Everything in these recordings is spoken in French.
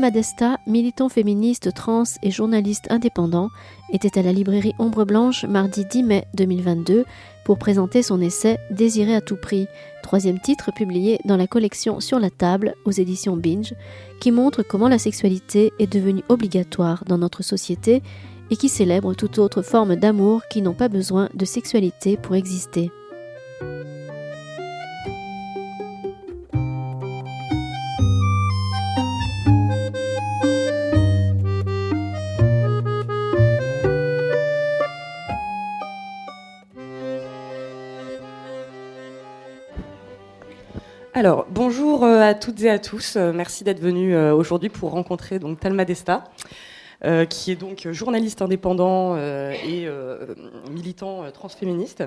Thelma Desta, militant féministe, trans et journaliste indépendant, était à la librairie Ombre Blanche mardi 10 mai 2022 pour présenter son essai « Désirer à tout prix », troisième titre publié dans la collection Sur la table aux éditions Binge, qui montre comment la sexualité est devenue obligatoire dans notre société et qui célèbre toute autre forme d'amour qui n'ont pas besoin de sexualité pour exister. Alors, bonjour à toutes et à tous. Merci d'être venus aujourd'hui pour rencontrer donc Thelma Desta, qui est donc journaliste indépendant et militant transféministe.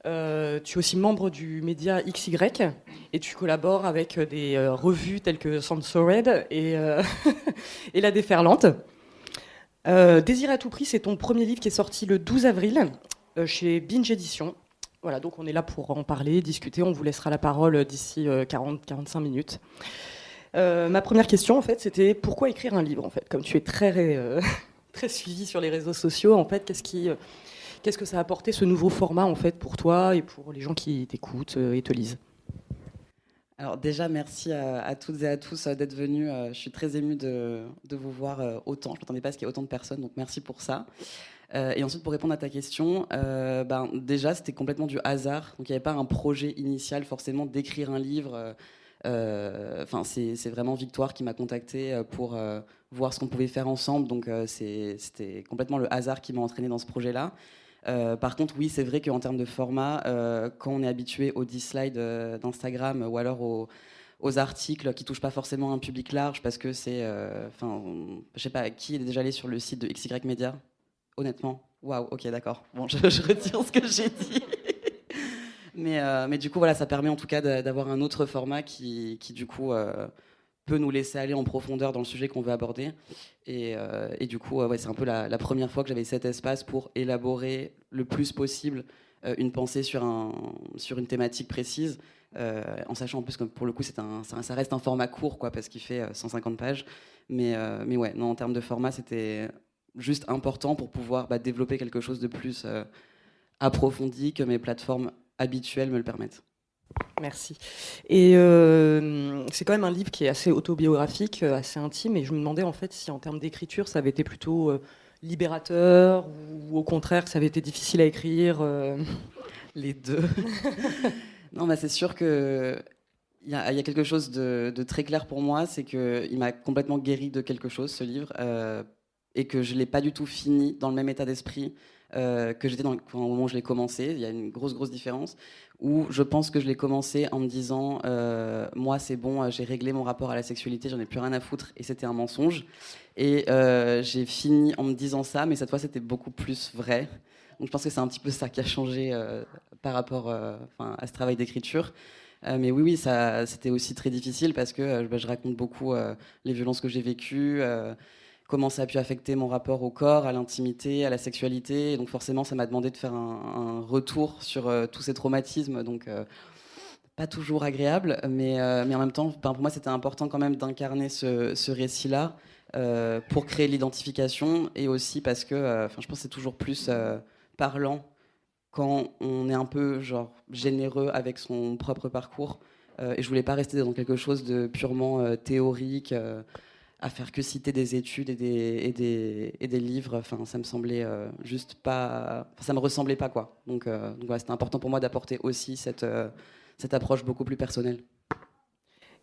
Tu es aussi membre du média XY et tu collabores avec des revues telles que Censored et, et La Déferlante. Désir à tout prix, c'est ton premier livre qui est sorti le 12 avril chez Binge Éditions. Voilà, donc on est là pour en parler, discuter. On vous laissera la parole d'ici 40-45 minutes. Ma première question, en fait, c'était pourquoi écrire un livre, en fait, comme tu es très suivi sur les réseaux sociaux, en fait, qu'est-ce que ça a apporté ce nouveau format, en fait, pour toi et pour les gens qui t'écoutent et te lisent? Alors déjà, merci à toutes et à tous d'être venus. Je suis très émue de vous voir autant. Je ne m'attendais pas à ce qu'il y ait autant de personnes, donc merci pour ça. Et ensuite, pour répondre à ta question, déjà, c'était complètement du hasard. Donc, il n'y avait pas un projet initial forcément d'écrire un livre. C'est vraiment Victoire qui m'a contacté pour voir ce qu'on pouvait faire ensemble. Donc, c'était complètement le hasard qui m'a entraîné dans ce projet-là. Par contre, oui, c'est vrai qu'en termes de format, quand on est habitué aux 10 slides d'Instagram ou alors aux articles qui touchent pas forcément un public large, parce que c'est... je sais pas, qui est déjà allé sur le site de XY Media ? Honnêtement, waouh, ok, d'accord. Bon, je retire ce que j'ai dit. mais du coup, voilà, ça permet en tout cas d'avoir un autre format qui du coup, peut nous laisser aller en profondeur dans le sujet qu'on veut aborder. Et du coup, ouais, c'est un peu la première fois que j'avais cet espace pour élaborer le plus possible une pensée sur une thématique précise, en sachant en plus que pour le coup, ça reste un format court, quoi, parce qu'il fait 150 pages. Mais ouais, non, en termes de format, c'était juste important pour pouvoir développer quelque chose de plus approfondi que mes plateformes habituelles me le permettent. Merci. Et c'est quand même un livre qui est assez autobiographique, assez intime, et je me demandais en fait si en termes d'écriture, ça avait été plutôt libérateur ou au contraire que ça avait été difficile à écrire. Les deux. Non, c'est sûr que il y a quelque chose de très clair pour moi, c'est qu'il m'a complètement guéri de quelque chose, ce livre. Et que je ne l'ai pas du tout fini dans le même état d'esprit que j'étais au moment où je l'ai commencé. Il y a une grosse différence, où je pense que je l'ai commencé en me disant moi c'est bon, j'ai réglé mon rapport à la sexualité, j'en ai plus rien à foutre, et c'était un mensonge. Et j'ai fini en me disant ça, mais cette fois c'était beaucoup plus vrai. Donc je pense que c'est un petit peu ça qui a changé par rapport à ce travail d'écriture. Mais oui, c'était aussi très difficile parce que je raconte beaucoup les violences que j'ai vécues, comment ça a pu affecter mon rapport au corps, à l'intimité, à la sexualité. Et donc forcément, ça m'a demandé de faire un retour sur tous ces traumatismes. Donc pas toujours agréable, mais en même temps, pour moi, c'était important quand même d'incarner ce récit-là pour créer l'identification, et aussi parce que je pense que c'est toujours plus parlant quand on est un peu généreux avec son propre parcours. Et je voulais pas rester dans quelque chose de purement théorique, à faire que citer des études et des livres. Ça me semblait juste pas... ça me ressemblait pas, quoi. Donc voilà, c'était important pour moi d'apporter aussi cette approche beaucoup plus personnelle.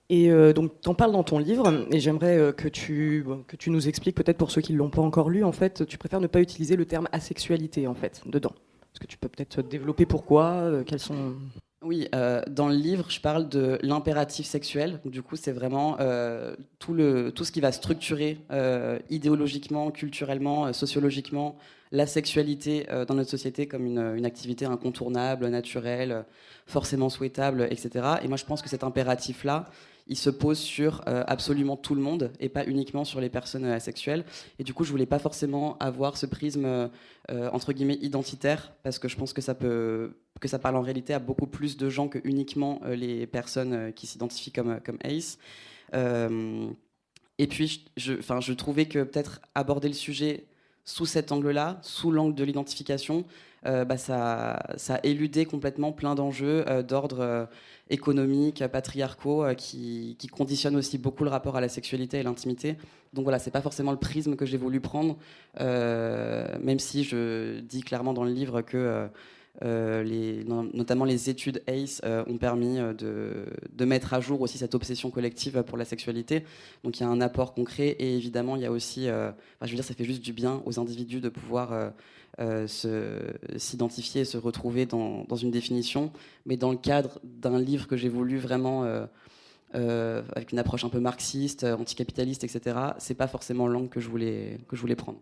Et donc, tu en parles dans ton livre, et j'aimerais que tu nous expliques, peut-être pour ceux qui ne l'ont pas encore lu, en fait, tu préfères ne pas utiliser le terme asexualité, en fait, dedans. Est-ce que tu peux peut-être développer pourquoi, quels sont... Oui, dans le livre, je parle de l'impératif sexuel. Du coup, c'est vraiment tout ce qui va structurer idéologiquement, culturellement, sociologiquement la sexualité dans notre société comme une activité incontournable, naturelle, forcément souhaitable, etc. Et moi, je pense que cet impératif-là, il se pose sur absolument tout le monde et pas uniquement sur les personnes asexuelles. Et du coup, je voulais pas forcément avoir ce prisme entre guillemets identitaire, parce que je pense que ça parle en réalité à beaucoup plus de gens que uniquement les personnes qui s'identifient comme ace. Et puis, je trouvais que peut-être aborder le sujet sous cet angle-là, sous l'angle de l'identification, ça éludait complètement plein d'enjeux d'ordre économique, patriarcaux, qui conditionnent aussi beaucoup le rapport à la sexualité et l'intimité. Donc voilà, c'est pas forcément le prisme que j'ai voulu prendre, même si je dis clairement dans le livre que notamment les études ACE ont permis de mettre à jour aussi cette obsession collective pour la sexualité. Donc il y a un apport concret et évidemment il y a aussi, ça fait juste du bien aux individus de pouvoir s'identifier et se retrouver dans une définition, mais dans le cadre d'un livre que j'ai voulu vraiment avec une approche un peu marxiste, anticapitaliste, etc. C'est pas forcément l'angle que je voulais prendre.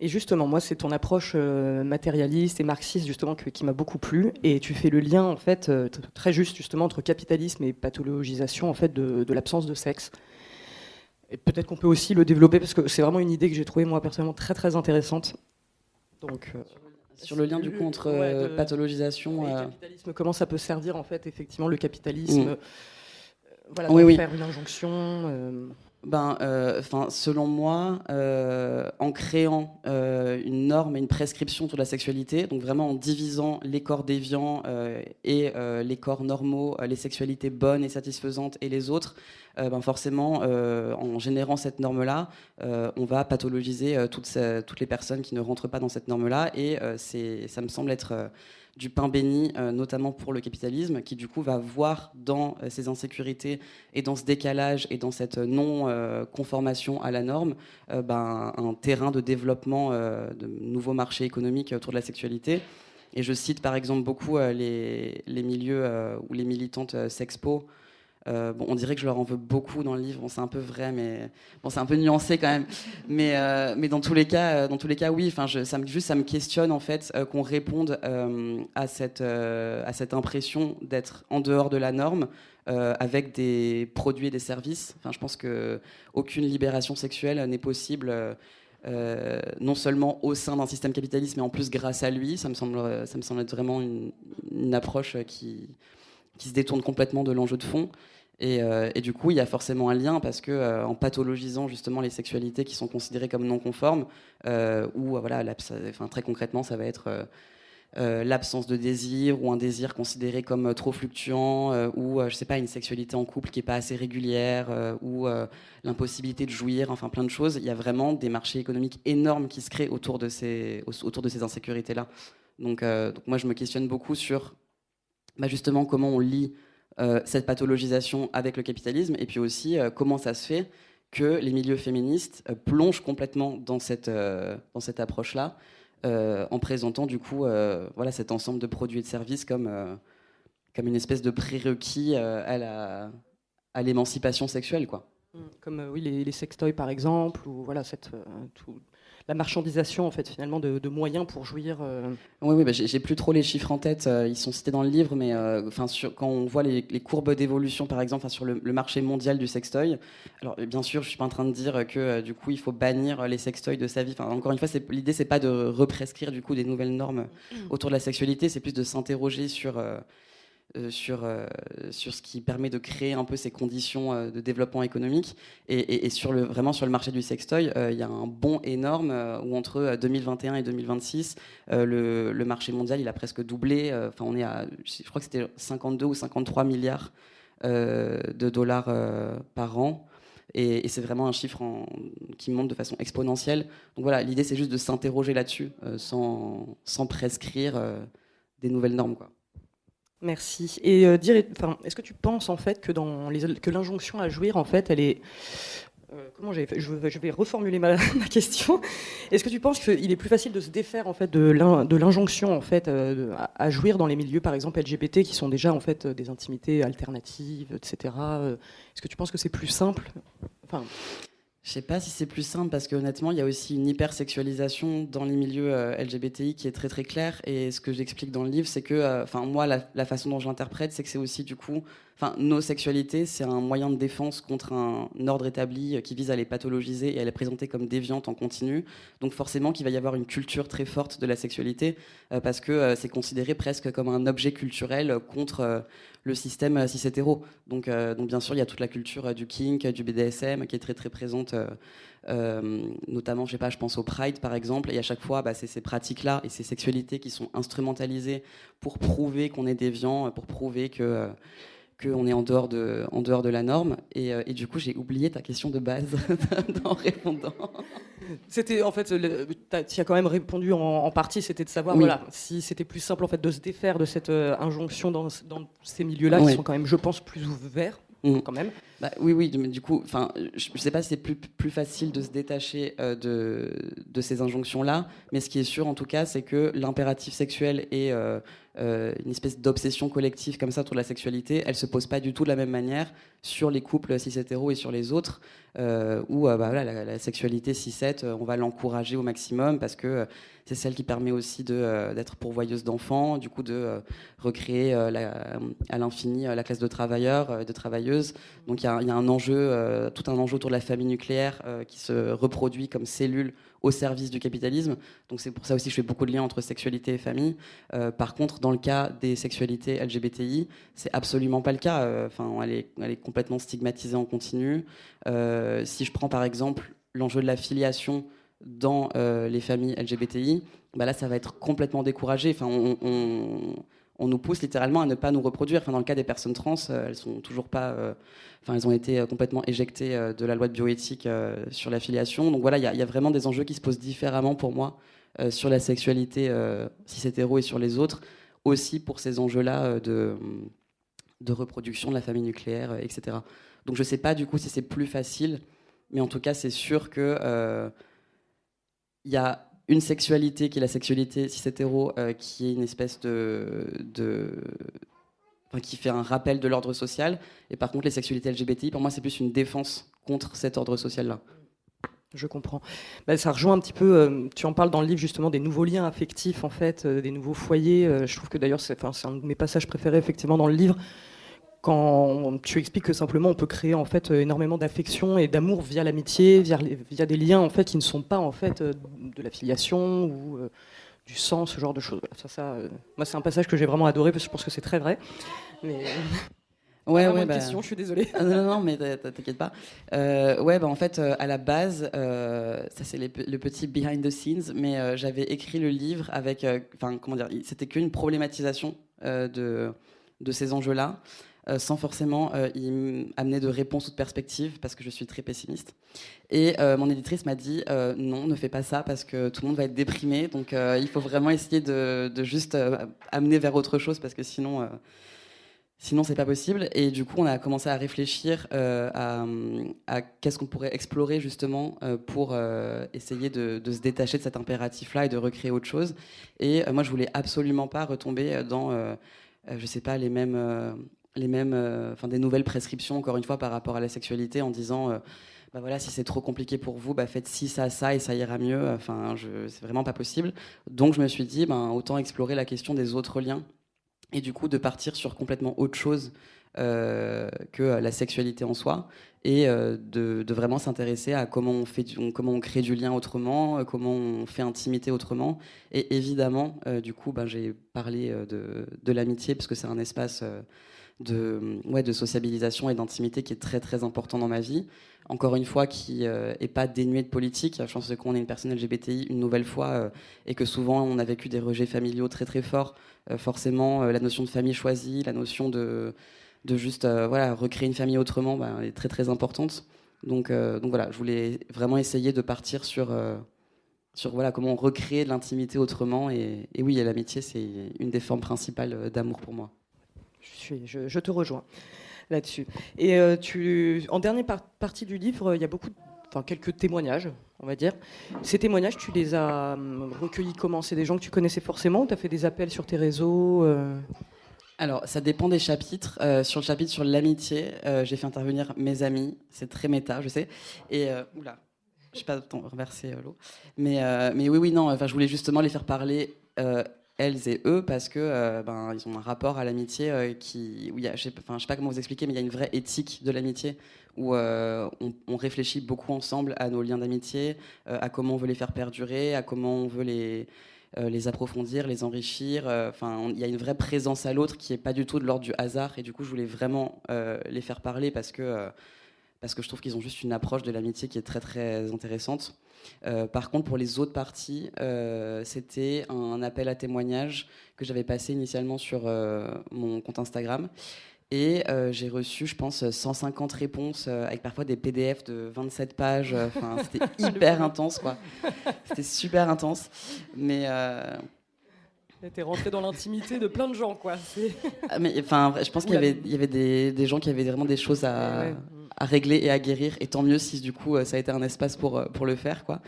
Et justement, moi, c'est ton approche matérialiste et marxiste justement qui m'a beaucoup plu. Et tu fais le lien en fait très juste justement entre capitalisme et pathologisation en fait de l'absence de sexe. Et peut-être qu'on peut aussi le développer parce que c'est vraiment une idée que j'ai trouvée moi personnellement très très intéressante. Donc sur le lien du coup entre pathologisation et capitalisme, comment ça peut servir en fait effectivement le capitalisme, faire une injonction. Selon moi, en créant une norme et une prescription sur la sexualité, donc vraiment en divisant les corps déviants et les corps normaux, les sexualités bonnes et satisfaisantes et les autres, forcément, en générant cette norme-là, on va pathologiser toutes les personnes qui ne rentrent pas dans cette norme-là, et ça me semble être du pain béni, notamment pour le capitalisme, qui du coup va voir dans ces insécurités et dans ce décalage et dans cette non-conformation à la norme un terrain de développement de nouveaux marchés économiques autour de la sexualité. Et je cite par exemple beaucoup les milieux ou les militantes sexpo. On dirait que je leur en veux beaucoup dans le livre. C'est un peu vrai, mais c'est un peu nuancé quand même. Mais dans tous les cas, oui. Ça me questionne en fait qu'on réponde à cette impression d'être en dehors de la norme avec des produits et des services. Je pense que aucune libération sexuelle n'est possible. Non seulement au sein d'un système capitaliste, mais en plus grâce à lui. Ça me semble être vraiment une approche qui se détourne complètement de l'enjeu de fond. Et du coup, il y a forcément un lien parce que en pathologisant justement les sexualités qui sont considérées comme non conformes, très concrètement, ça va être l'absence de désir ou un désir considéré comme trop fluctuant, ou je sais pas, une sexualité en couple qui est pas assez régulière, ou l'impossibilité de jouir, enfin plein de choses. Il y a vraiment des marchés économiques énormes qui se créent autour de ces insécurités-là. Donc moi, je me questionne beaucoup sur justement comment on lie cette pathologisation avec le capitalisme, et puis aussi comment ça se fait que les milieux féministes plongent complètement dans cette approche-là, en présentant du coup cet ensemble de produits et de services comme une espèce de prérequis à l'émancipation sexuelle, quoi. Comme les sextoys par exemple, ou voilà la marchandisation en fait finalement de moyens pour jouir. Oui, j'ai plus trop les chiffres en tête. Ils sont cités dans le livre, mais quand on voit les courbes d'évolution, par exemple, sur le marché mondial du sextoy. Alors bien sûr, je suis pas en train de dire que du coup il faut bannir les sextoys de sa vie. Encore une fois, l'idée c'est pas de represcrire du coup des nouvelles normes autour de la sexualité, c'est plus de s'interroger sur ce qui permet de créer un peu ces conditions de développement économique, et vraiment sur le marché du sextoy, il y a un bond énorme où entre 2021 et 2026 le marché mondial il a presque doublé. On est je crois que c'était 52 ou 53 milliards de dollars par an, et c'est vraiment un chiffre qui monte de façon exponentielle. Donc voilà, l'idée c'est juste de s'interroger là-dessus sans prescrire des nouvelles normes, quoi. Merci. Et est-ce que tu penses en fait que l'injonction à jouir en fait, elle est je vais reformuler ma question. Est-ce que tu penses qu'il est plus facile de se défaire en fait de l'injonction en fait à jouir dans les milieux par exemple LGBT qui sont déjà en fait des intimités alternatives, etc. Est-ce que tu penses que c'est plus simple? Je sais pas si c'est plus simple, parce qu'honnêtement, il y a aussi une hypersexualisation dans les milieux LGBTI qui est très très claire. Et ce que j'explique dans le livre, c'est que, moi, la façon dont je l'interprète, c'est que c'est aussi du coup, nos sexualités, c'est un moyen de défense contre un ordre établi qui vise à les pathologiser et à les présenter comme déviantes en continu. Donc forcément qu'il va y avoir une culture très forte de la sexualité parce que c'est considéré presque comme un objet culturel contre le système cis-hétéro. Donc bien sûr, il y a toute la culture du kink, du BDSM qui est très très présente, notamment, je pense au Pride par exemple, et à chaque fois, c'est ces pratiques-là et ces sexualités qui sont instrumentalisées pour prouver qu'on est déviant, pour prouver qu'on est en dehors de la norme. Et du coup, j'ai oublié ta question de base en répondant. C'était en fait, tu as quand même répondu en partie, c'était de savoir si c'était plus simple en fait de se défaire de cette injonction dans ces milieux-là qui sont quand même, je pense, plus ouverts quand même. Oui, du coup, je sais pas si c'est plus facile de se détacher de ces injonctions-là, mais ce qui est sûr en tout cas, c'est que l'impératif sexuel et une espèce d'obsession collective comme ça autour de la sexualité, elle se pose pas du tout de la même manière sur les couples cis-hétéros et sur les autres, où la sexualité cis-het, on va l'encourager au maximum parce que c'est celle qui permet aussi d'être pourvoyeuse d'enfants, du coup de recréer à l'infini la classe de travailleurs, de travailleuses. Donc il y a un enjeu, tout un enjeu autour de la famille nucléaire qui se reproduit comme cellule au service du capitalisme. Donc c'est pour ça aussi que je fais beaucoup de liens entre sexualité et famille. Par contre, dans le cas des sexualités LGBTI, c'est absolument pas le cas. Elle est complètement stigmatisée en continu. Si je prends par exemple l'enjeu de la filiation dans les familles LGBTI, là ça va être complètement découragé. On nous pousse littéralement à ne pas nous reproduire. Dans le cas des personnes trans, elles sont toujours pas. Elles ont été complètement éjectées de la loi de bioéthique sur la filiation. Donc voilà, il y a vraiment des enjeux qui se posent différemment pour moi sur la sexualité cis-hétéro et sur les autres, aussi pour ces enjeux-là de reproduction de la famille nucléaire, etc. Donc je sais pas du coup si c'est plus facile, mais en tout cas c'est sûr que il y a une sexualité qui est la sexualité cis-hétéro, qui est une espèce qui fait un rappel de l'ordre social. Et par contre, les sexualités LGBTI, pour moi, c'est plus une défense contre cet ordre social-là. Je comprends. Ça rejoint un petit peu, tu en parles dans le livre justement des nouveaux liens affectifs, en fait, des nouveaux foyers. Je trouve que d'ailleurs, c'est un de mes passages préférés, effectivement, dans le livre, quand tu expliques que simplement on peut créer en fait énormément d'affection et d'amour via l'amitié, via des liens en fait qui ne sont pas en fait de l'affiliation ou du sang, ce genre de choses. Moi c'est un passage que j'ai vraiment adoré parce que je pense que c'est très vrai. Mais question, je suis désolée. Non, mais t'inquiète pas. En fait, à la base, ça c'est le petit behind the scenes, mais j'avais écrit le livre avec, c'était qu'une problématisation de ces enjeux-là. Sans forcément y amener de réponse ou de perspective, parce que je suis très pessimiste. Et mon éditrice m'a dit non, ne fais pas ça, parce que tout le monde va être déprimé, donc il faut vraiment essayer de juste amener vers autre chose, parce que sinon c'est pas possible. Et du coup, on a commencé à réfléchir à qu'est-ce qu'on pourrait explorer justement pour essayer de se détacher de cet impératif-là et de recréer autre chose. Et moi, je voulais absolument pas retomber dans, je sais pas, des nouvelles prescriptions, encore une fois, par rapport à la sexualité, en disant si c'est trop compliqué pour vous, faites ci, ça et ça ira mieux. C'est vraiment pas possible. Donc je me suis dit, autant explorer la question des autres liens et du coup de partir sur complètement autre chose que la sexualité en soi, et de vraiment s'intéresser à comment on crée du lien autrement, comment on fait intimité autrement. Et évidemment, du coup, j'ai parlé de l'amitié, parce que c'est un espace de sociabilisation et d'intimité qui est très très important dans ma vie. Encore une fois, qui est pas dénué de politique. Je pense que quand on est une personne LGBTI, une nouvelle fois, et que souvent on a vécu des rejets familiaux très très forts, forcément la notion de famille choisie, la notion de juste recréer une famille autrement, est très très importante. Donc voilà, je voulais vraiment essayer de partir sur comment on recrée de l'intimité autrement. Et oui, l'amitié, c'est une des formes principales d'amour pour moi. Je te rejoins là-dessus. Et en dernière partie du livre, il y a quelques témoignages, on va dire. Ces témoignages, tu les as recueillis comment ? C'est des gens que tu connaissais forcément, ou tu as fait des appels sur tes réseaux Alors, ça dépend des chapitres. Sur le chapitre sur l'amitié, j'ai fait intervenir mes amis. C'est très méta, je sais. Et oula, je sais pas renverser l'eau. Mais oui, non. Je voulais justement les faire parler elles et eux parce que ils ont un rapport à l'amitié où il y a, je sais pas comment vous expliquer, mais il y a une vraie éthique de l'amitié où on réfléchit beaucoup ensemble à nos liens d'amitié, à comment on veut les faire perdurer, à comment on veut les approfondir, les enrichir. Il y a une vraie présence à l'autre qui est pas du tout de l'ordre du hasard. Et du coup, je voulais vraiment les faire parler parce que je trouve qu'ils ont juste une approche de l'amitié qui est très très intéressante. Par contre, pour les autres parties, c'était un appel à témoignages que j'avais passé initialement sur mon compte Instagram. Et j'ai reçu, je pense, 150 réponses avec parfois des PDF de 27 pages. C'était hyper intense, quoi. C'était super intense. Mais t'es rentré dans l'intimité de plein de gens, quoi. Je pense qu'il y avait des gens qui avaient vraiment des choses à régler et à guérir. Et tant mieux si, du coup, ça a été un espace pour le faire, quoi.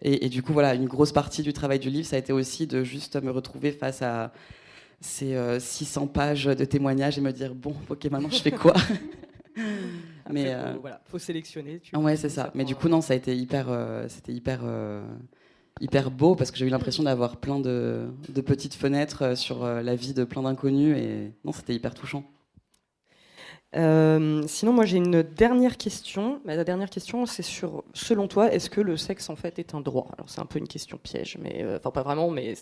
Et du coup, voilà, une grosse partie du travail du livre, ça a été aussi de juste me retrouver face à ces 600 pages de témoignages et me dire bon, ok, maintenant je fais quoi? Mais faut sélectionner. Ouais, c'est ça. Mais du coup, non, ça a été c'était hyper beau parce que j'ai eu l'impression d'avoir plein de petites fenêtres sur la vie de plein d'inconnus et non, c'était hyper touchant. Sinon, moi j'ai une dernière question. La dernière question, c'est sur, selon toi, est-ce que le sexe en fait est un droit? Alors c'est un peu une question piège, mais pas vraiment, mais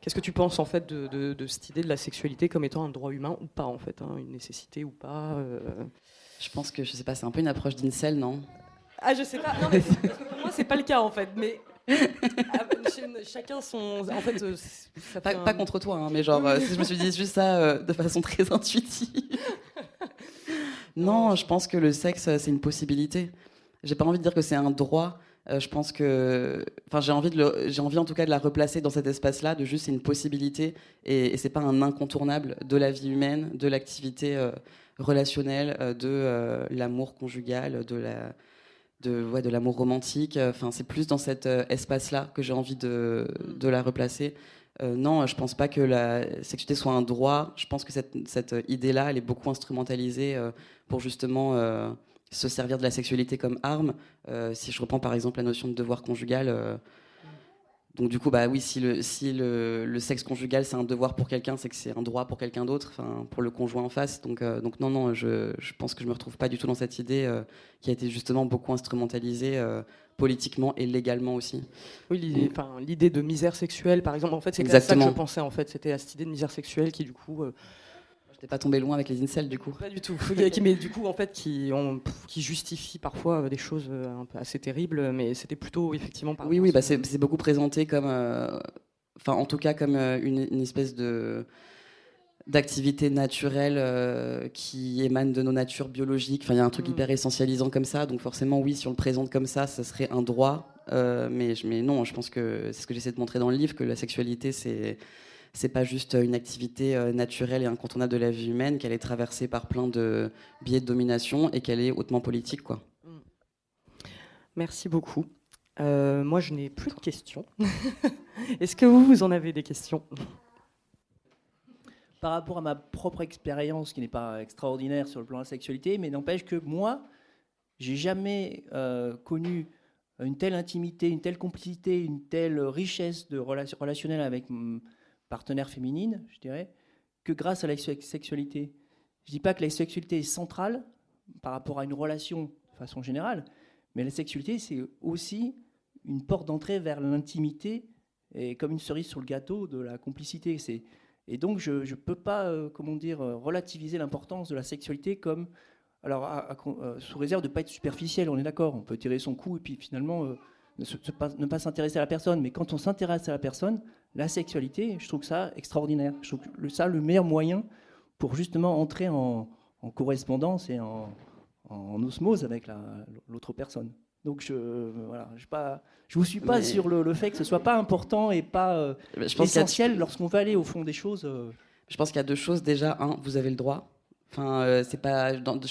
qu'est-ce que tu penses en fait de cette idée de la sexualité comme étant un droit humain ou pas en fait, hein, une nécessité ou pas Je pense que, je sais pas, c'est un peu une approche d'incel, non? Ah, je sais pas. Non, mais parce que pour moi c'est pas le cas en fait, mais chacun son. En fait, ça fait pas contre toi, hein, mais genre, je me suis dit juste ça de façon très intuitive. Non, je pense que le sexe, c'est une possibilité. J'ai pas envie de dire que c'est un droit. Je pense que, j'ai envie en tout cas de la replacer dans cet espace-là, de juste c'est une possibilité et c'est pas un incontournable de la vie humaine, de l'activité relationnelle, de l'amour conjugal, de l'amour romantique. C'est plus dans cet espace-là que j'ai envie de la replacer. Non, je pense pas que la sexualité soit un droit. Je pense que cette idée-là, elle est beaucoup instrumentalisée pour justement se servir de la sexualité comme arme. Si je reprends par exemple la notion de devoir conjugal, donc du coup, bah oui, si le sexe conjugal c'est un devoir pour quelqu'un, c'est que c'est un droit pour quelqu'un d'autre, pour le conjoint en face. Donc non, je pense que je me retrouve pas du tout dans cette idée qui a été justement beaucoup instrumentalisée politiquement et légalement aussi. Oui, l'idée de misère sexuelle, par exemple, en fait, c'est à ça que je pensais. En fait, c'était à cette idée de misère sexuelle qui, du coup, je n'étais pas tombé loin avec les incels, du coup. Pas du tout. Mais du coup, en fait, qui justifient parfois des choses un peu assez terribles, mais c'était plutôt effectivement. Oui, c'est beaucoup présenté comme, en tout cas comme une espèce d'activité naturelle qui émane de nos natures biologiques. Il y a un truc hyper essentialisant comme ça, donc forcément, oui, si on le présente comme ça serait un droit. Mais non, je pense que c'est ce que j'essaie de montrer dans le livre, que la sexualité, c'est pas juste une activité naturelle et incontournable de la vie humaine, qu'elle est traversée par plein de biais de domination et qu'elle est hautement politique, quoi. Merci beaucoup. Moi, je n'ai plus de questions. Est-ce que vous en avez des questions? Par rapport à ma propre expérience, qui n'est pas extraordinaire sur le plan de la sexualité, mais n'empêche que moi, j'ai jamais connu une telle intimité, une telle complicité, une telle richesse de relationnelle avec partenaire féminine, je dirais, que grâce à la sexualité. Je ne dis pas que la sexualité est centrale par rapport à une relation de façon générale, mais la sexualité, c'est aussi une porte d'entrée vers l'intimité et comme une cerise sur le gâteau de la complicité. Et donc, je ne peux pas, relativiser l'importance de la sexualité comme... Alors, sous réserve de ne pas être superficiel, on est d'accord, on peut tirer son coup et puis finalement ne pas s'intéresser à la personne. Mais quand on s'intéresse à la personne, la sexualité, je trouve ça extraordinaire. Je trouve ça le meilleur moyen pour justement entrer en correspondance et en osmose avec l'autre personne. Donc je vous suis pas sur le fait que ce soit pas important et pas essentiel lorsqu'on va aller au fond des choses. Je pense qu'il y a deux choses. Déjà, vous avez le droit. Je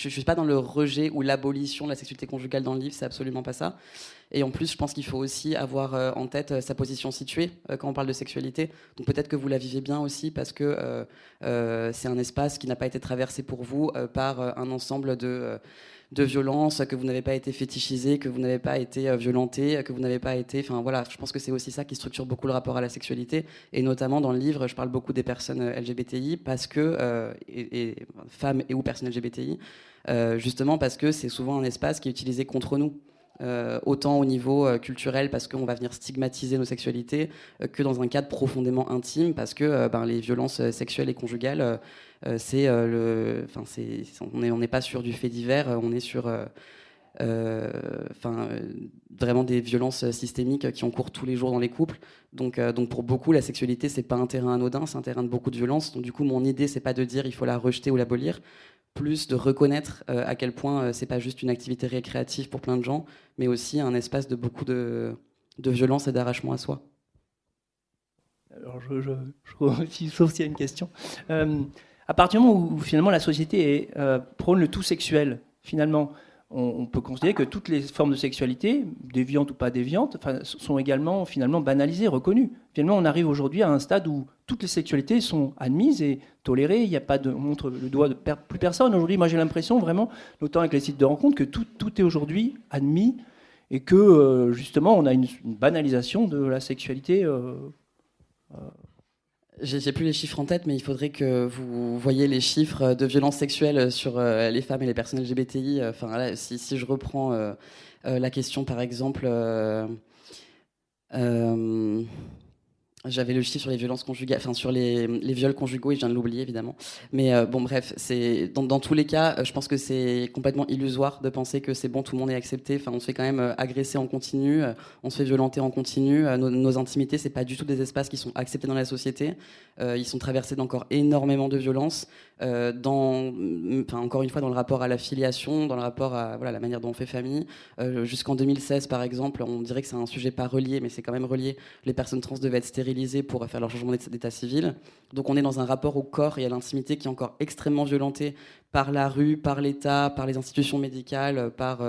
suis pas dans le rejet ou l'abolition de la sexualité conjugale dans le livre, c'est absolument pas ça. Et en plus, je pense qu'il faut aussi avoir en tête sa position située quand on parle de sexualité. Donc peut-être que vous la vivez bien aussi parce que c'est un espace qui n'a pas été traversé pour vous par un ensemble de violences, que vous n'avez pas été fétichisé, que vous n'avez pas été violenté, que vous n'avez pas été... Enfin voilà, je pense que c'est aussi ça qui structure beaucoup le rapport à la sexualité. Et notamment dans le livre, je parle beaucoup des personnes LGBTI parce que... et femmes et ou personnes LGBTI, justement parce que c'est souvent un espace qui est utilisé contre nous. Autant au niveau culturel parce qu'on va venir stigmatiser nos sexualités que dans un cadre profondément intime parce que les violences sexuelles et conjugales on n'est pas sur du fait divers, on est sur vraiment des violences systémiques qui ont cours tous les jours dans les couples. Donc pour beaucoup, la sexualité, c'est pas un terrain anodin, c'est un terrain de beaucoup de violence. Donc du coup, mon idée, c'est pas de dire il faut la rejeter ou l'abolir, plus de reconnaître à quel point c'est pas juste une activité récréative pour plein de gens, mais aussi un espace de beaucoup de violence et d'arrachement à soi. Alors sauf s'il y a une question. À partir du moment où finalement la société prône le tout sexuel, finalement, on peut considérer que toutes les formes de sexualité, déviantes ou pas déviantes, sont également finalement banalisées, reconnues. Finalement, on arrive aujourd'hui à un stade où toutes les sexualités sont admises et tolérées. Il n'y a pas on montre le doigt de plus personne. Aujourd'hui, moi j'ai l'impression vraiment, notamment avec les sites de rencontres, que tout est aujourd'hui admis et que justement on a une banalisation de la sexualité. J'ai plus les chiffres en tête, mais il faudrait que vous voyiez les chiffres de violences sexuelles sur les femmes et les personnes LGBTI. Là, si je reprends la question, par exemple, j'avais le chiffre sur les violences conjugales, sur les viols conjugaux, et je viens de l'oublier évidemment. Mais bref, c'est dans tous les cas, je pense que c'est complètement illusoire de penser que c'est bon, tout le monde est accepté. On se fait quand même agresser en continu, on se fait violenter en continu. Nos intimités, c'est pas du tout des espaces qui sont acceptés dans la société. Ils sont traversés d'encore énormément de violences. Encore une fois, dans le rapport à la filiation, dans le rapport à la manière dont on fait famille. Jusqu'en 2016, par exemple, on dirait que c'est un sujet pas relié, mais c'est quand même relié. Les personnes trans devaient être stérilisées pour faire leur changement d'état civil. Donc on est dans un rapport au corps et à l'intimité qui est encore extrêmement violenté par la rue, par l'État, par les institutions médicales, par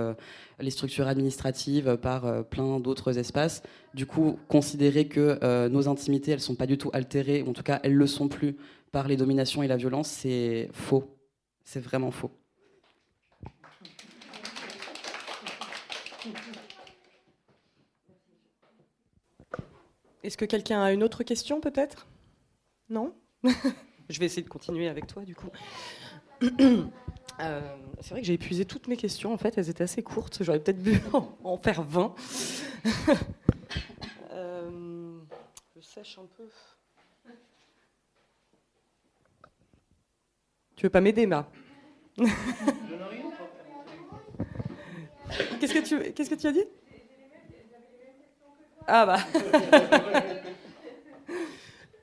les structures administratives, par plein d'autres espaces. Du coup, considérer que nos intimités, elles sont pas du tout altérées, ou en tout cas, elles le sont plus par les dominations et la violence, c'est faux. C'est vraiment faux. Est-ce que quelqu'un a une autre question, peut-être ? Non ? Je vais essayer de continuer avec toi, du coup. C'est vrai que j'ai épuisé toutes mes questions, en fait. Elles étaient assez courtes. J'aurais peut-être dû en faire 20. Je sèche un peu. Tu veux pas m'aider, Ma ? Qu'est-ce que tu as dit ? Ah bah.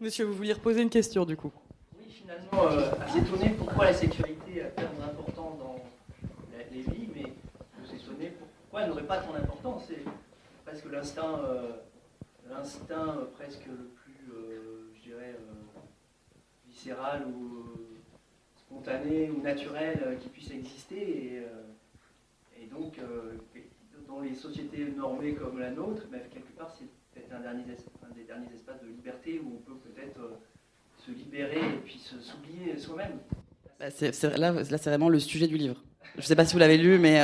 Monsieur, vous vouliez reposer une question du coup. Oui, finalement, assez étonné pourquoi la sexualité a tellement d'importance dans les vies, mais je suis étonné pourquoi elle n'aurait pas tant d'importance. C'est presque l'instinct presque le plus, je dirais, viscéral ou spontané ou naturel qui puisse exister. Et donc, dans les sociétés normées comme la nôtre, mais quelque part, c'est peut-être un des derniers espaces de liberté où on peut peut-être se libérer et puis s'oublier soi-même. Là, c'est vraiment le sujet du livre. Je ne sais pas si vous l'avez lu, mais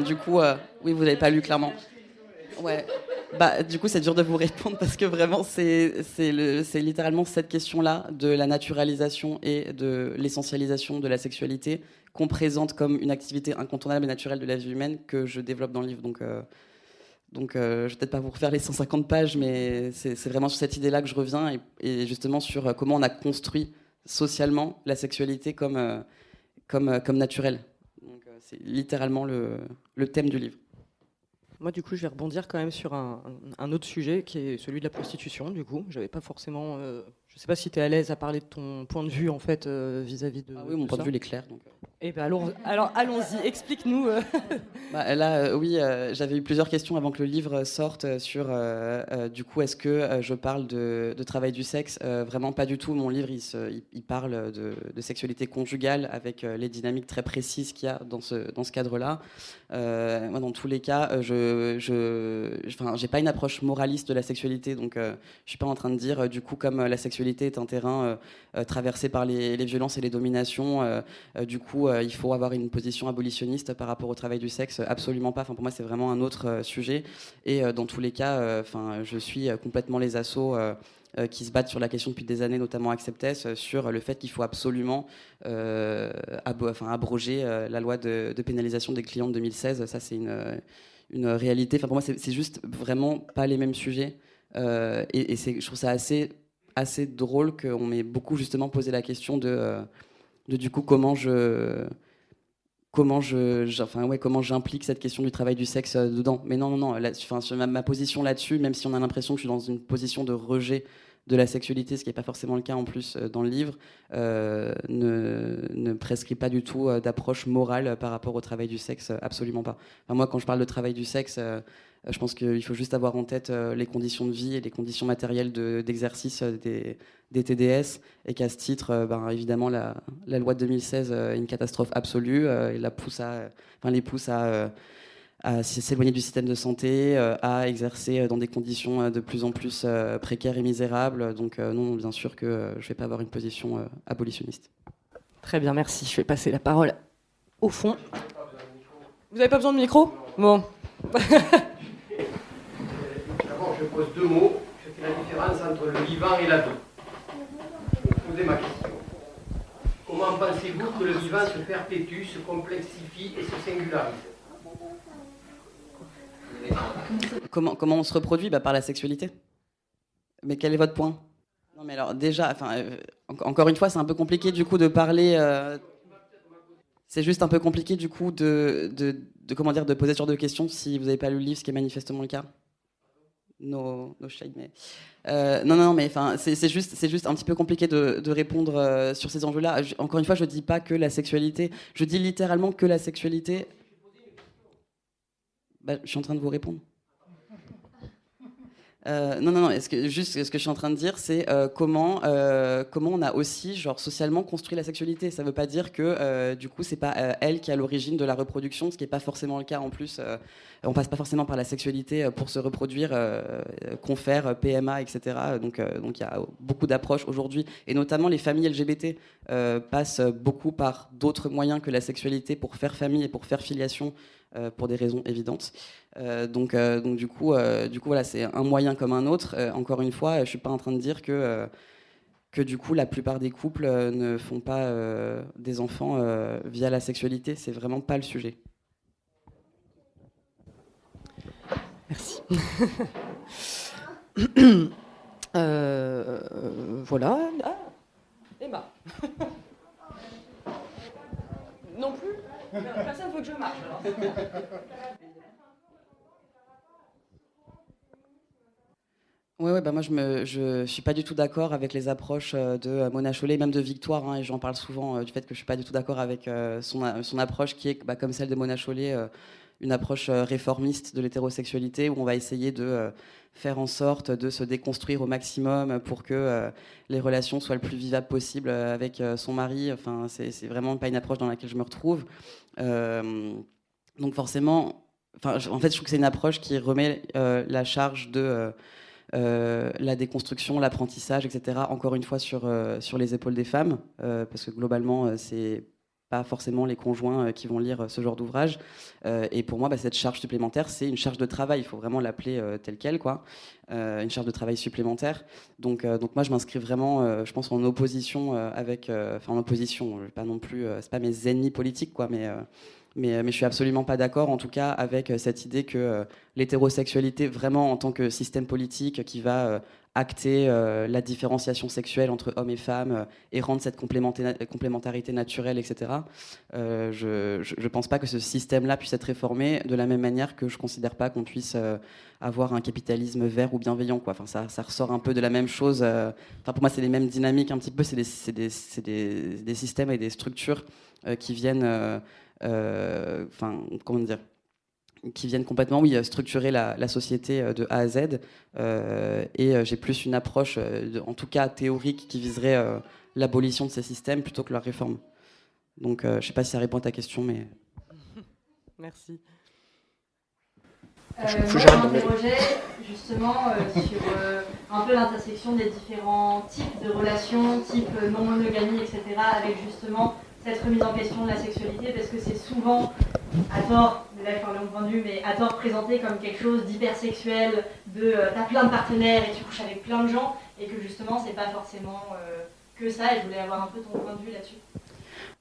du coup, oui, vous ne l'avez pas lu, clairement. Ouais. Du coup, c'est dur de vous répondre parce que vraiment, c'est littéralement cette question-là de la naturalisation et de l'essentialisation de la sexualité qu'on présente comme une activité incontournable et naturelle de la vie humaine que je développe dans le livre. Donc, je vais peut-être pas vous refaire les 150 pages, mais c'est vraiment sur cette idée-là que je reviens et justement sur comment on a construit socialement la sexualité comme naturelle. Donc, c'est littéralement le thème du livre. Moi, du coup, je vais rebondir quand même sur un autre sujet qui est celui de la prostitution. Du coup, j'avais pas forcément. Je sais pas si tu es à l'aise à parler de ton point de vue en fait vis-à-vis de. Ah oui, mon point de vue il est clair. Donc. Eh ben alors allons-y, explique-nous. Là, oui, j'avais eu plusieurs questions avant que le livre sorte sur, du coup, est-ce que je parle de travail du sexe? Vraiment pas du tout. Mon livre, il parle de sexualité conjugale avec les dynamiques très précises qu'il y a dans ce cadre-là. Moi, dans tous les cas, j'ai pas une approche moraliste de la sexualité, donc je suis pas en train de dire, du coup, comme la sexualité est un terrain traversé par les violences et les dominations, du coup, il faut avoir une position abolitionniste par rapport au travail du sexe. Absolument pas. Enfin, pour moi, c'est vraiment un autre sujet. Et dans tous les cas, je suis complètement les assos qui se battent sur la question depuis des années, notamment Acceptess, sur le fait qu'il faut absolument abroger la loi de pénalisation des clients de 2016. Ça, c'est une réalité. Enfin, pour moi, c'est juste vraiment pas les mêmes sujets. Je trouve ça assez drôle qu'on m'ait beaucoup justement posé la question de du coup comment j'implique cette question du travail du sexe dedans. Mais non, ma position là-dessus, même si on a l'impression que je suis dans une position de rejet de la sexualité, ce qui n'est pas forcément le cas en plus dans le livre, ne prescrit pas du tout d'approche morale par rapport au travail du sexe, absolument pas. Enfin, moi, quand je parle de travail du sexe, je pense qu'il faut juste avoir en tête les conditions de vie et les conditions matérielles d'exercice des TDS, et qu'à ce titre, évidemment, la loi de 2016 est une catastrophe absolue et les pousse à s'éloigner du système de santé, à exercer dans des conditions de plus en plus précaires et misérables. Donc non, bien sûr que je ne vais pas avoir une position abolitionniste. Très bien, merci. Je vais passer la parole au fond. Vous n'avez pas besoin de micro? Bon. D'abord, je pose deux mots. Je fais la différence entre le vivant et la vie. Vous posez ma question. Comment pensez-vous que le vivant se perpétue, se complexifie et se singularise? Comment on se reproduit? Par la sexualité. Mais quel est votre point? Non, mais alors déjà, encore une fois, c'est un peu compliqué du coup de parler. C'est juste un peu compliqué du coup de poser ce genre de questions si vous n'avez pas lu le livre, ce qui est manifestement le cas. No shade, mais non, mais c'est juste un petit peu compliqué de répondre sur ces enjeux-là. Encore une fois, je dis pas que la sexualité, je dis littéralement que la sexualité. Je suis en train de vous répondre. Non. Ce que je suis en train de dire, c'est comment on a aussi, socialement construit la sexualité. Ça ne veut pas dire que, du coup, c'est pas elle qui est à l'origine de la reproduction, ce qui n'est pas forcément le cas en plus. On passe pas forcément par la sexualité pour se reproduire, confère, PMA, etc. Donc, il y a beaucoup d'approches aujourd'hui, et notamment les familles LGBT passent beaucoup par d'autres moyens que la sexualité pour faire famille et pour faire filiation. Pour des raisons évidentes. Donc du coup, voilà, c'est un moyen comme un autre. Encore une fois, je ne suis pas en train de dire que du coup, la plupart des couples ne font pas des enfants via la sexualité. C'est vraiment pas le sujet. Merci. Voilà. Ah, Emma. Non plus? Personne ne veut que je marche, alors. Ouais, moi je suis pas du tout d'accord avec les approches de Mona Chollet, même de Victoire, hein, et j'en parle souvent du fait que je suis pas du tout d'accord avec son approche qui est comme celle de Mona Chollet, une approche réformiste de l'hétérosexualité, où on va essayer de faire en sorte de se déconstruire au maximum pour que les relations soient le plus vivables possible avec son mari. Enfin, c'est vraiment pas une approche dans laquelle je me retrouve. Donc forcément, en fait, je trouve que c'est une approche qui remet la charge de la déconstruction, l'apprentissage, etc., encore une fois sur les épaules des femmes, parce que globalement, c'est pas forcément les conjoints qui vont lire ce genre d'ouvrage. Et pour moi, cette charge supplémentaire, c'est une charge de travail. Il faut vraiment l'appeler telle quelle, quoi. Une charge de travail supplémentaire. Donc moi, je m'inscris vraiment, je pense, en opposition avec... en opposition, pas non plus... c'est pas mes ennemis politiques, quoi, mais Mais je suis absolument pas d'accord, en tout cas, avec cette idée que l'hétérosexualité, vraiment en tant que système politique qui va acter la différenciation sexuelle entre hommes et femmes et rendre cette complémentarité naturelle, etc. Je pense pas que ce système-là puisse être réformé de la même manière que je considère pas qu'on puisse avoir un capitalisme vert ou bienveillant, quoi. Enfin, ça ressort un peu de la même chose. Enfin, pour moi, c'est les mêmes dynamiques un petit peu. C'est des systèmes et des structures qui viennent, comment dire, qui viennent complètement, oui, structurer la société de A à Z. Et j'ai plus une approche, en tout cas théorique, qui viserait l'abolition de ces systèmes plutôt que leur réforme. Donc, je ne sais pas si ça répond à ta question, mais... Merci. Moi, je m'interrogeais justement sur un peu l'intersection des différents types de relations, type non-monogamie, etc., avec justement cette remise en question de la sexualité, parce que c'est souvent, à tort, mais là il faut parler de mon point de vue, mais à tort présenté comme quelque chose d'hypersexuel, t'as plein de partenaires et tu couches avec plein de gens, et que justement c'est pas forcément que ça, et je voulais avoir un peu ton point de vue là-dessus.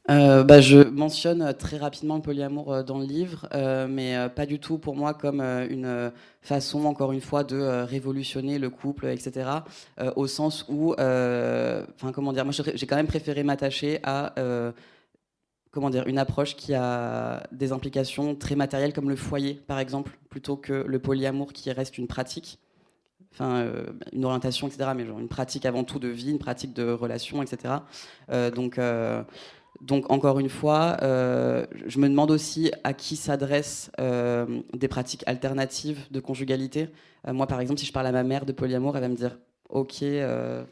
Je mentionne très rapidement le polyamour dans le livre, mais pas du tout pour moi comme une façon, encore une fois, de révolutionner le couple, etc. Au sens où, moi j'ai quand même préféré m'attacher à une approche qui a des implications très matérielles comme le foyer, par exemple, plutôt que le polyamour qui reste une pratique. Une orientation, etc., mais genre une pratique avant tout de vie, une pratique de relation, etc. Donc, encore une fois, je me demande aussi à qui s'adressent des pratiques alternatives de conjugalité. Moi, par exemple, si je parle à ma mère de polyamour, elle va me dire ok,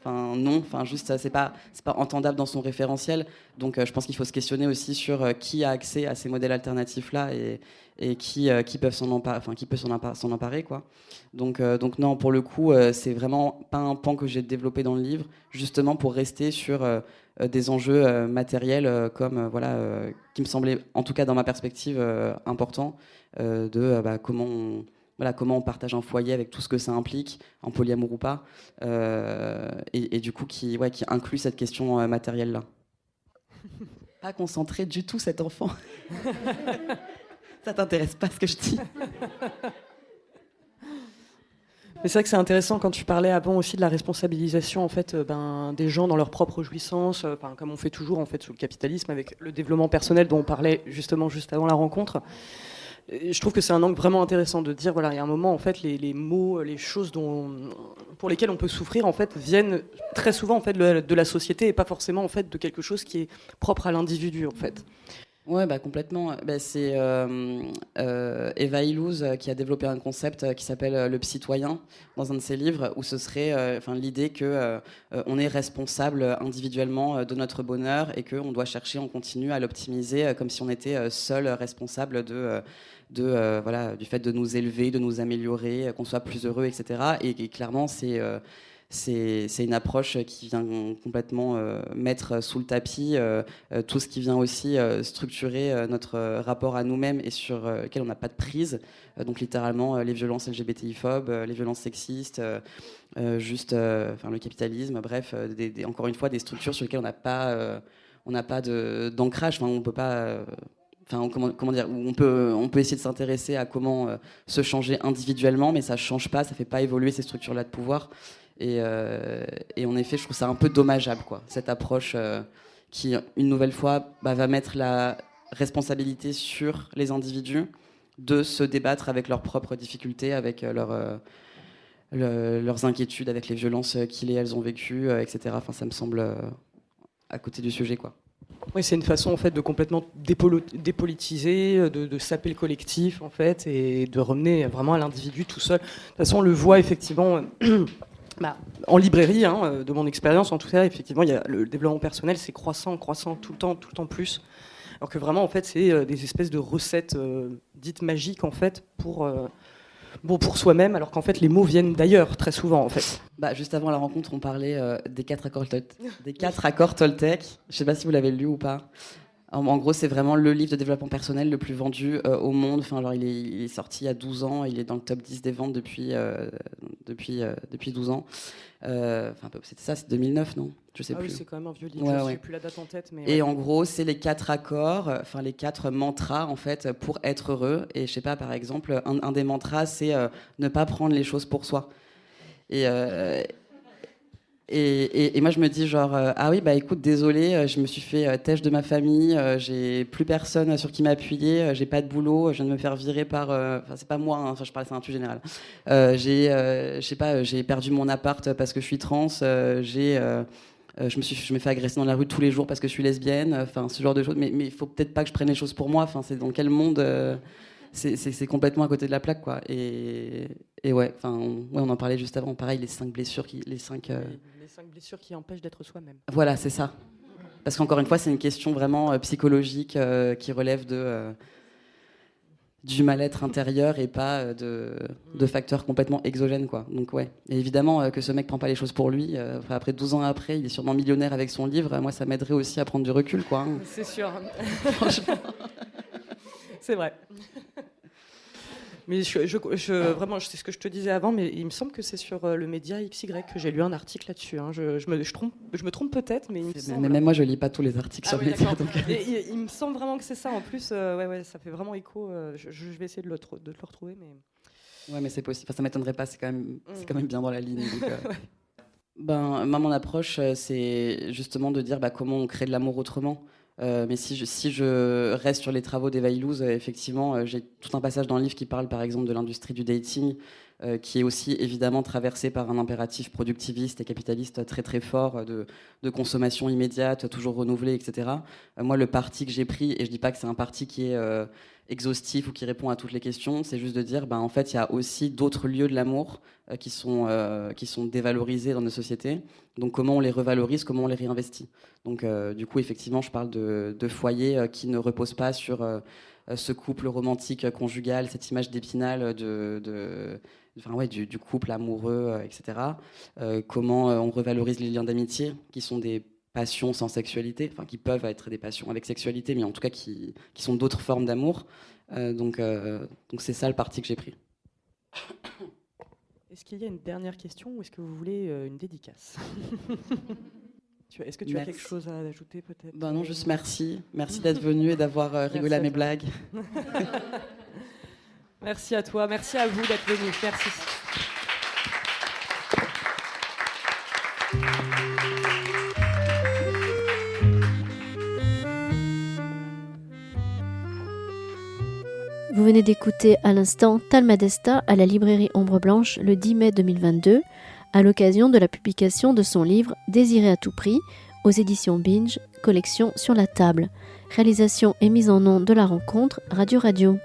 non, juste c'est pas entendable dans son référentiel. Donc, je pense qu'il faut se questionner aussi sur qui a accès à ces modèles alternatifs-là et qui peuvent s'en emparer, quoi. Donc non, pour le coup, c'est vraiment pas un pan que j'ai développé dans le livre, justement pour rester sur des enjeux matériels qui me semblaient, en tout cas dans ma perspective, importants, comment on partage un foyer avec tout ce que ça implique, en polyamour ou pas, et du coup qui inclut cette question matérielle-là. Pas concentré du tout, cet enfant. Ça t'intéresse pas ce que je dis? Mais c'est vrai que c'est intéressant quand tu parlais avant aussi de la responsabilisation en fait des gens dans leur propre jouissance, comme on fait toujours en fait sous le capitalisme avec le développement personnel dont on parlait justement juste avant la rencontre. Et je trouve que c'est un angle vraiment intéressant de dire il y a un moment en fait les mots, les choses pour lesquelles on peut souffrir en fait viennent très souvent en fait de la société et pas forcément en fait de quelque chose qui est propre à l'individu en fait. Ouais, complètement. C'est Eva Illouz qui a développé un concept qui s'appelle le psy-toyen dans un de ses livres, où ce serait l'idée que on est responsable individuellement de notre bonheur et qu'on doit chercher en continu à l'optimiser comme si on était seul responsable du fait de nous élever, de nous améliorer, qu'on soit plus heureux, etc. Et clairement, c'est une approche qui vient complètement mettre sous le tapis tout ce qui vient aussi structurer notre rapport à nous-mêmes et sur lequel on n'a pas de prise. Donc littéralement les violences LGBTI-phobes, les violences sexistes, le capitalisme, bref, encore une fois des structures sur lesquelles on n'a pas d'ancrage. On peut pas... comment dire, on peut essayer de s'intéresser à comment se changer individuellement, mais ça ne change pas, ça ne fait pas évoluer ces structures-là de pouvoir. Et en effet, je trouve ça un peu dommageable, quoi, cette approche qui, une nouvelle fois, va mettre la responsabilité sur les individus de se débattre avec leurs propres difficultés, avec leurs inquiétudes, avec les violences qu'ils et elles ont vécues, etc. Ça me semble à côté du sujet, quoi. Oui, c'est une façon en fait de complètement dépolitiser, de saper le collectif en fait, et de ramener vraiment à l'individu tout seul. De toute façon, on le voit effectivement en librairie, de mon expérience en tout cas, effectivement, il y a le développement personnel, c'est croissant tout le temps plus. Alors que vraiment en fait, c'est des espèces de recettes dites magiques en fait pour soi-même, alors qu'en fait les mots viennent d'ailleurs très souvent en fait. Juste avant la rencontre, on parlait des 4 accords Toltec. Je ne sais pas si vous l'avez lu ou pas. En gros, c'est vraiment le livre de développement personnel le plus vendu au monde. Il est sorti il y a 12 ans, il est dans le top 10 des ventes depuis depuis 12 ans. C'était ça, c'est 2009, non ? Je sais plus. Oui, c'est quand même un vieux livre, Ouais, je ouais. n'ai plus la date en tête. Mais Et en gros, c'est les 4 accords, les 4 mantras, en fait, pour être heureux. Et je sais pas, par exemple, un des mantras, c'est ne pas prendre les choses pour soi. Et moi, je me dis genre, ah oui, bah écoute, désolé, je me suis fait têche de ma famille, j'ai plus personne sur qui m'appuyer, j'ai pas de boulot, je viens de me faire virer par... c'est pas moi, hein, je parle, c'est un truc général. J'ai perdu mon appart parce que je suis trans, je me fais agresser dans la rue tous les jours parce que je suis lesbienne, ce genre de choses. Mais il faut peut-être pas que je prenne les choses pour moi, c'est dans quel monde... c'est complètement à côté de la plaque, quoi. Et ouais, on en parlait juste avant. Pareil, les 5 blessures, les 5 blessures qui empêchent d'être soi-même. Voilà, c'est ça. Parce qu'encore une fois, c'est une question vraiment psychologique qui relève du mal-être intérieur et pas de facteurs complètement exogènes, quoi. Donc ouais. Et évidemment que ce mec prend pas les choses pour lui. Après 12 ans après, il est sûrement millionnaire avec son livre. Moi, ça m'aiderait aussi à prendre du recul, quoi. C'est sûr. Franchement. C'est vrai. Mais vraiment, c'est ce que je te disais avant, mais il me semble que c'est sur le média XY que j'ai lu un article là-dessus. Hein. Je me trompe peut-être, mais il me semble... Mais même moi, je lis pas tous les articles sur média. Donc... Et il me semble vraiment que c'est ça. En plus, ouais, ça fait vraiment écho. Je vais essayer de le retrouver, mais... Ouais, mais c'est possible. Ça m'étonnerait pas. C'est quand même bien dans la ligne. Donc, ouais. Moi, mon approche, c'est justement de dire comment on crée de l'amour autrement. Mais si je reste sur les travaux d'Eva Illouz, effectivement, j'ai tout un passage dans le livre qui parle par exemple de l'industrie du dating, qui est aussi évidemment traversée par un impératif productiviste et capitaliste très très fort de consommation immédiate, toujours renouvelée, etc. Moi, le parti que j'ai pris, et je dis pas que c'est un parti qui est exhaustif ou qui répond à toutes les questions, c'est juste de dire en fait il y a aussi d'autres lieux de l'amour qui sont dévalorisés dans nos sociétés. Donc comment on les revalorise, comment on les réinvestit. Donc du coup effectivement je parle de foyers qui ne reposent pas sur ce couple romantique conjugal, cette image d'Épinal du couple amoureux, etc. Comment on revalorise les liens d'amitié qui sont des passions sans sexualité, qui peuvent être des passions avec sexualité, mais en tout cas qui sont d'autres formes d'amour. Donc c'est ça le parti que j'ai pris. Est-ce qu'il y a une dernière question ou est-ce que vous voulez une dédicace? Est-ce que tu as quelque chose à ajouter peut-être? Non, juste merci. Merci d'être venu et d'avoir rigolé à mes blagues. Merci à toi, merci à vous d'être venus. Merci. Vous venez d'écouter à l'instant Talma Desta à la librairie Ombre Blanche le 10 mai 2022, à l'occasion de la publication de son livre Désiré à tout prix, aux éditions Binge, collection Sur la table. Réalisation et mise en onde de la rencontre Radio Radio.